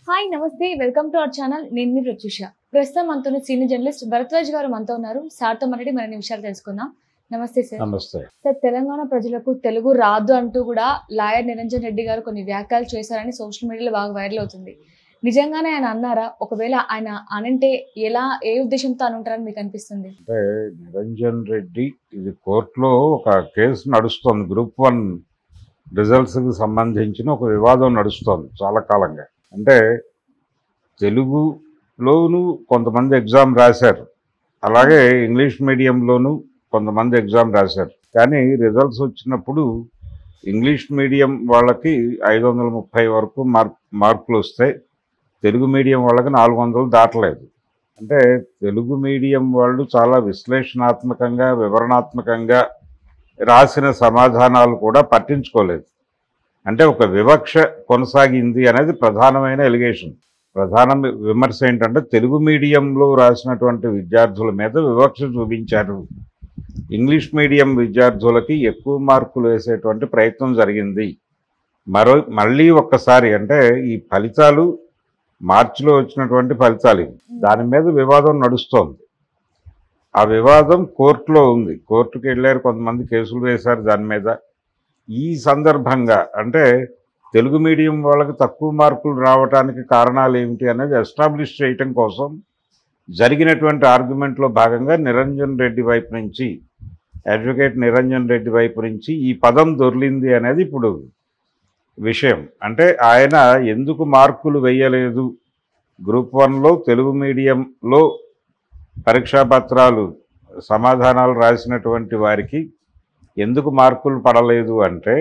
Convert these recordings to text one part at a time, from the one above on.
Hi నమస్తే welcome to our channel. నేను మీ ప్రత్యూష. ప్రస్తుతం మనతో సీనియర్ జర్నలిస్ట్ భరద్వాజ్ గారు మనతో ఉన్నారు. సార్తో మాట్లాడి మరిన్ని విషయాలు తెలుసుకుందాం. నమస్తే సార్. నమస్తే సార్, తెలంగాణ ప్రజలకు తెలుగు రాదు అంటూ కూడా లాయర్ నిరంజన్ రెడ్డి గారు కొన్ని వ్యాఖ్యలు చేశారని సోషల్ మీడియాలో బాగా వైరల్ అవుతుంది. నిజంగానే ఆయన అన్నారా? ఒకవేళ ఆయన అనంటే ఎలా, ఏ ఉద్దేశంతో అని ఉంటారని మీకు అనిపిస్తుంది? అంటే నిరంజన్ రెడ్డి ఇది కోర్టులో ఒక కేసు నడుస్తోంది. గ్రూప్ 1 రిజల్ట్స్కి సంబంధించిన ఒక వివాదం నడుస్తోంది చాలా కాలంగా. అంటే తెలుగులోను కొంతమంది ఎగ్జామ్ రాశారు, అలాగే ఇంగ్లీష్ మీడియంలోను కొంతమంది ఎగ్జామ్ రాశారు. కానీ రిజల్ట్స్ వచ్చినప్పుడు ఇంగ్లీష్ మీడియం వాళ్ళకి 530 వరకు మార్కులు వస్తాయి, తెలుగు మీడియం వాళ్ళకి 400 దాటలేదు. అంటే తెలుగు మీడియం వాళ్ళు చాలా విశ్లేషణాత్మకంగా, వివరణాత్మకంగా రాసిన సమాధానాలు కూడా పట్టించుకోలేదు. అంటే ఒక వివక్ష కొనసాగింది అనేది ప్రధానమైన ఎలిగేషన్. ప్రధాన విమర్శ ఏంటంటే తెలుగు మీడియంలో రాసినటువంటి విద్యార్థుల మీద వివక్ష చూపించారు, ఇంగ్లీష్ మీడియం విద్యార్థులకి ఎక్కువ మార్కులు వేసేటువంటి ప్రయత్నం జరిగింది. మళ్ళీ ఒక్కసారి అంటే ఈ ఫలితాలు మార్చిలో వచ్చినటువంటి ఫలితాలు ఇవి. దాని మీద వివాదం నడుస్తోంది. ఆ వివాదం కోర్టులో ఉంది. కోర్టుకు వెళ్ళారు, కొంతమంది కేసులు వేశారు దాని మీద. ఈ సందర్భంగా అంటే తెలుగు మీడియం వాళ్ళకి తక్కువ మార్కులు రావడానికి కారణాలు ఏమిటి అనేది ఎస్టాబ్లిష్ చేయటం కోసం జరిగినటువంటి ఆర్గ్యుమెంట్లో భాగంగా నిరంజన్ రెడ్డి వైపు నుంచి, అడ్వకేట్ నిరంజన్ రెడ్డి వైపు నుంచి ఈ పదం దొర్లింది అనేది ఇప్పుడు విషయం. అంటే ఆయన ఎందుకు మార్కులు వేయలేదు, గ్రూప్ 1లో తెలుగు మీడియంలో పరీక్షాపత్రాలు సమాధానాలు రాసినటువంటి వారికి ఎందుకు మార్కులు పడలేదు అంటే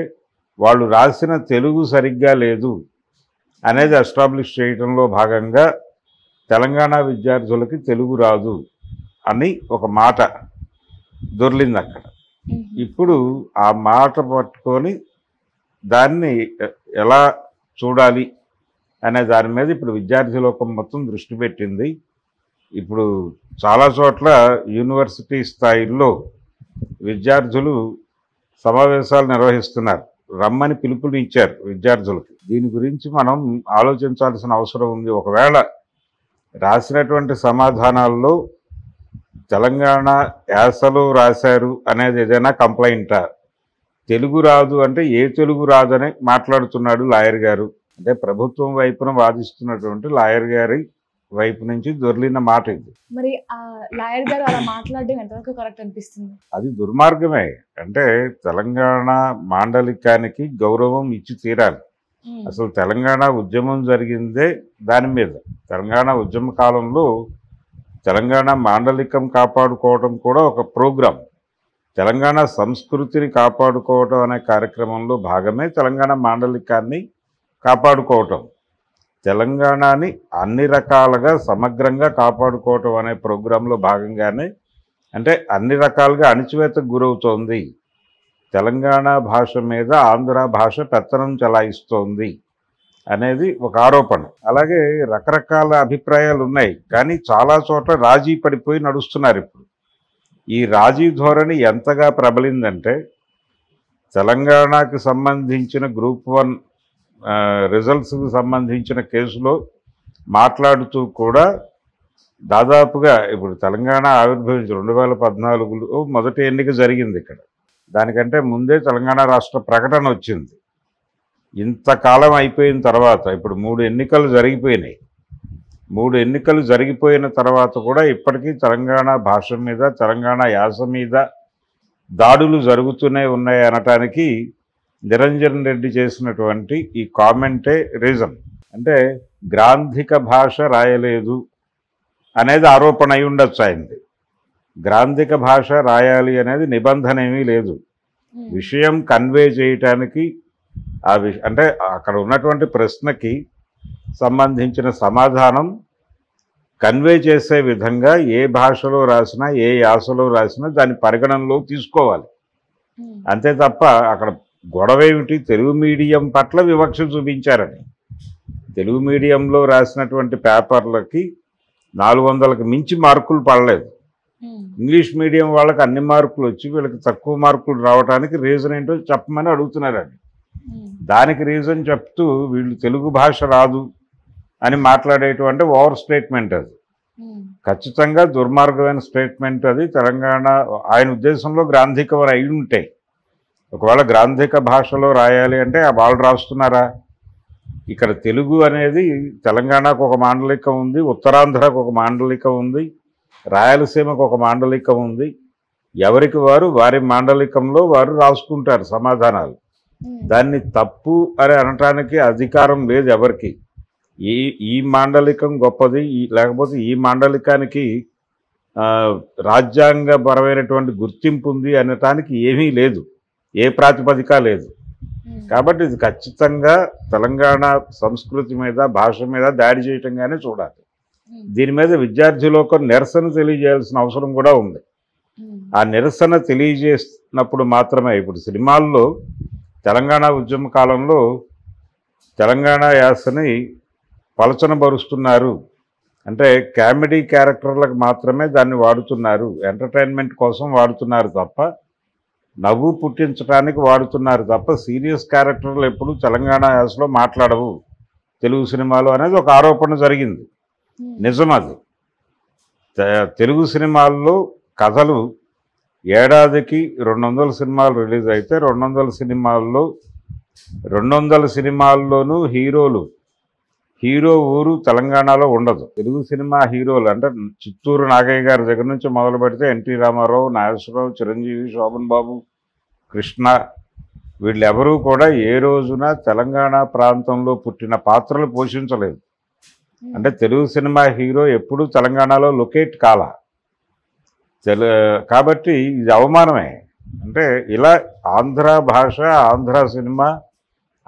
వాళ్ళు రాసిన తెలుగు సరిగ్గా లేదు అనేది ఎస్టాబ్లిష్ చేయడంలో భాగంగా తెలంగాణ విద్యార్థులకి తెలుగు రాదు అని ఒక మాట దొర్లింది అక్కడ. ఇప్పుడు ఆ మాట పట్టుకొని దాన్ని ఎలా చూడాలి అనే దాని మీద ఇప్పుడు విద్యార్థి లోకం మొత్తం దృష్టి పెట్టింది. ఇప్పుడు చాలా చోట్ల యూనివర్సిటీ స్థాయిలో విద్యార్థులు సమావేశాలు నిర్వహిస్తున్నారు, రమ్మని పిలుపులు ఇచ్చారు విద్యార్థులకు. దీని గురించి మనం ఆలోచించాల్సిన అవసరం ఉంది. ఒకవేళ రాసినటువంటి సమాధానాల్లో తెలంగాణ యాసలో రాశారు అనేది ఏదైనా కంప్లైంటా? తెలుగు రాదు అంటే ఏ తెలుగు రాదని మాట్లాడుతున్నాడు లాయర్ గారు. అంటే ప్రభుత్వం వైపున వాదిస్తున్నటువంటి లాయర్ గారి వైపు నుంచి దొర్లిన మాట ఇది. మరి ఆ లాయర్ గారు అలా మాట్లాడడం ఎంతవరకు కరెక్ట్ అనిపిస్తుంది? అది దుర్మార్గమే. అంటే తెలంగాణ మాండలికానికి గౌరవం ఇచ్చి తీరాలి. అసలు తెలంగాణ ఉద్యమం జరిగిందే దాని మీద. తెలంగాణ ఉద్యమ కాలంలో తెలంగాణ మాండలికం కాపాడుకోవడం కూడా ఒక ప్రోగ్రాం. తెలంగాణ సంస్కృతిని కాపాడుకోవటం అనే కార్యక్రమంలో భాగమే తెలంగాణ మాండలికాన్ని కాపాడుకోవటం. తెలంగాణని అన్ని రకాలుగా సమగ్రంగా కాపాడుకోవటం అనే ప్రోగ్రాంలో భాగంగానే, అంటే అన్ని రకాలుగా అణిచివేతకు గురవుతోంది, తెలంగాణ భాష మీద ఆంధ్ర భాష పెత్తనం చెలాయిస్తోంది అనేది ఒక ఆరోపణ. అలాగే రకరకాల అభిప్రాయాలు ఉన్నాయి, కానీ చాలా చోట్ల రాజీ పడిపోయి నడుస్తున్నారు. ఇప్పుడు ఈ రాజీ ధోరణి ఎంతగా ప్రబలిందంటే తెలంగాణకు సంబంధించిన గ్రూప్ 1 రిజల్ట్స్కి సంబంధించిన కేసులో మాట్లాడుతూ కూడా దాదాపుగా ఇప్పుడు తెలంగాణ ఆవిర్భవించి 2014లో మొదటి ఎన్నిక జరిగింది ఇక్కడ. దానికంటే ముందే తెలంగాణ రాష్ట్ర ప్రకటన వచ్చింది. ఇంతకాలం అయిపోయిన తర్వాత ఇప్పుడు 3 ఎన్నికలు జరిగిపోయినాయి. 3 ఎన్నికలు జరిగిపోయిన తర్వాత కూడా ఇప్పటికీ తెలంగాణ భాష మీద, తెలంగాణ యాస మీద దాడులు జరుగుతూనే ఉన్నాయి అనటానికి నిరంజన్ రెడ్డి చేసినటువంటి ఈ కామెంటే రీజన్. అంటే గ్రాంధిక భాష రాయలేదు అనేది ఆరోపణ అయి ఉండొచ్చు ఆయనది. గ్రాంధిక భాష రాయాలి అనేది నిబంధన ఏమీ లేదు. విషయం కన్వే చేయటానికి అంటే అక్కడ ఉన్నటువంటి ప్రశ్నకి సంబంధించిన సమాధానం కన్వే చేసే విధంగా ఏ భాషలో రాసినా, ఏ యాసలో రాసినా దాన్ని పరిగణనలో తీసుకోవాలి. అంతే తప్ప అక్కడ గొడవ ఏమిటి, తెలుగు మీడియం పట్ల వివక్ష చూపించారని. తెలుగు మీడియంలో రాసినటువంటి పేపర్లకి 400కి మించి మార్కులు పడలేదు. ఇంగ్లీష్ మీడియం వాళ్ళకి అన్ని మార్కులు వచ్చి వీళ్ళకి తక్కువ మార్కులు రావడానికి రీజన్ ఏంటో చెప్పమని అడుగుతున్నారండి. దానికి రీజన్ చెప్తూ వీళ్ళు తెలుగు భాష రాదు అని మాట్లాడేటువంటి ఓవర్ స్టేట్మెంట్ అది. ఖచ్చితంగా దుర్మార్గమైన స్టేట్మెంట్ అది. తెలంగాణ ఆయన ఉద్దేశంలో గ్రాంధికం అయి ఉంటాయి. ఒకవేళ గ్రాంధిక భాషలో రాయాలి అంటే వాళ్ళు రాస్తున్నారా? ఇక్కడ తెలుగు అనేది తెలంగాణకు ఒక మాండలికం ఉంది, ఉత్తరాంధ్రకు ఒక మాండలికం ఉంది, రాయలసీమకు ఒక మాండలికం ఉంది. ఎవరికి వారు వారి మాండలికంలో వారు రాసుకుంటారు సమాధానాలు. దాన్ని తప్పు అని అనటానికి అధికారం లేదు ఎవరికి. ఈ మాండలికం గొప్పది, లేకపోతే ఈ మాండలికానికి రాజ్యాంగపరమైనటువంటి గుర్తింపు ఉంది అనటానికి ఏమీ లేదు, ఏ ప్రాతిపదిక లేదు. కాబట్టి ఇది ఖచ్చితంగా తెలంగాణ సంస్కృతి మీద, భాష మీద దాడి చేయటంగానే చూడాలి. దీని మీద విద్యార్థులకు నిరసన తెలియజేయాల్సిన అవసరం కూడా ఉంది. ఆ నిరసన తెలియజేసినప్పుడు మాత్రమే, ఇప్పుడు సినిమాల్లో తెలంగాణ ఉద్యమ కాలంలో తెలంగాణ యాసని పలచనబరుస్తున్నారు అంటే కామెడీ క్యారెక్టర్లకు మాత్రమే దాన్ని వాడుతున్నారు, ఎంటర్టైన్మెంట్ కోసం వాడుతున్నారు తప్ప, నవ్వు పుట్టించడానికి వాడుతున్నారు తప్ప సీరియస్ క్యారెక్టర్లు ఎప్పుడు తెలంగాణ యాసలో మాట్లాడవు తెలుగు సినిమాలు అనేది ఒక ఆరోపణ జరిగింది. నిజం అది. తెలుగు సినిమాల్లో కథలు ఏడాదికి 200 సినిమాలు రిలీజ్ అయితే 200 సినిమాల్లోనూ హీరో ఊరు తెలంగాణలో ఉండదు. తెలుగు సినిమా హీరోలు అంటే చిత్తూరు నాగయ్య గారి దగ్గర నుంచి మొదలు పెడితే ఎన్టీ రామారావు, నాగేశ్వరరావు, చిరంజీవి, శోభన్ బాబు, కృష్ణ, వీళ్ళెవరూ కూడా ఏ రోజున తెలంగాణ ప్రాంతంలో పుట్టిన పాత్రలు పోషించలేదు. అంటే తెలుగు సినిమా హీరో ఎప్పుడూ తెలంగాణలో లొకేట్ కాల. కాబట్టి ఇది అవమానమే. అంటే ఇలా ఆంధ్ర భాష, ఆంధ్ర సినిమా